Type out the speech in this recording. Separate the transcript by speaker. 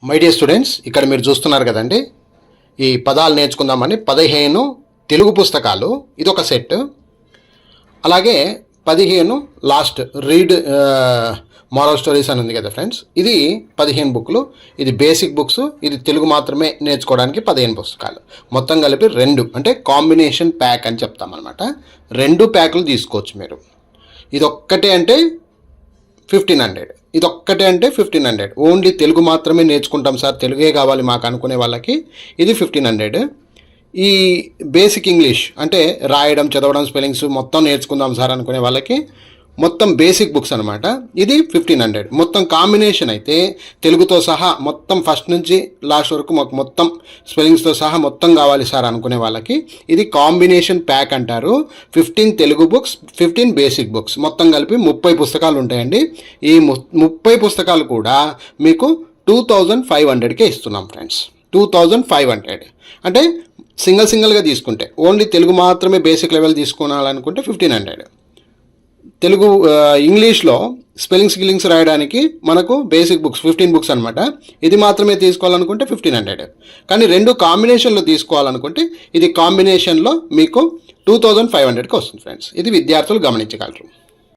Speaker 1: My dear students, ఇక్కడ మీరు చూస్తున్నారు కదండి, ఈ పదాలు నేర్చుకుందామని 15 తెలుగు పుస్తకాలు, ఇదొక సెట్. అలాగే 15 లాస్ట్ రీడ్ మోరల్ స్టోరీస్ అని ఉంది కదా ఫ్రెండ్స్, ఇది 15 బుక్లు. ఇది బేసిక్ బుక్స్, ఇది తెలుగు మాత్రమే నేర్చుకోవడానికి 15 పుస్తకాలు. మొత్తం కలిపి 2 అంటే కాంబినేషన్ ప్యాక్ అని చెప్తామన్నమాట. 2 ప్యాకులు తీసుకోవచ్చు మీరు. ఇదొక్కటే అంటే 1500, ఇదొక్కటే అంటే 1500. ఓన్లీ తెలుగు మాత్రమే నేర్చుకుంటాం సార్, తెలుగే కావాలి మాకు అనుకునే వాళ్ళకి ఇది 1500. ఈ బేసిక్ ఇంగ్లీష్ అంటే రాయడం, చదవడం, స్పెల్లింగ్స్ మొత్తం నేర్చుకుందాం సార్ అనుకునే వాళ్ళకి మొత్తం బేసిక్ బుక్స్ అనమాట, ఇది 1500. మొత్తం కాంబినేషన్ అయితే తెలుగుతో సహా మొత్తం ఫస్ట్ నుంచి లాస్ట్ వరకు మాకు మొత్తం స్పెల్లింగ్స్తో సహా మొత్తం కావాలి సార్ అనుకునే వాళ్ళకి ఇది కాంబినేషన్ ప్యాక్ అంటారు. 15 తెలుగు బుక్స్, 15 బేసిక్ బుక్స్, మొత్తం కలిపి 30 పుస్తకాలు ఉంటాయండి. ఈ 30 పుస్తకాలు కూడా మీకు 2500కే ఇస్తున్నాం ఫ్రెండ్స్. 2500 అంటే సింగిల్గా తీసుకుంటే, ఓన్లీ తెలుగు మాత్రమే బేసిక్ లెవెల్ తీసుకోవాలనుకుంటే 1500. తెలుగు ఇంగ్లీష్లో స్పెల్లింగ్స్ రాయడానికి మనకు బేసిక్ బుక్స్ 15 బుక్స్ అనమాట, ఇది మాత్రమే తీసుకోవాలనుకుంటే 1500. కానీ 2 కాంబినేషన్లో తీసుకోవాలనుకుంటే ఇది కాంబినేషన్లో మీకు 2500కి వస్తుంది ఫ్రెండ్స్. ఇది విద్యార్థులు గమనించగలరు.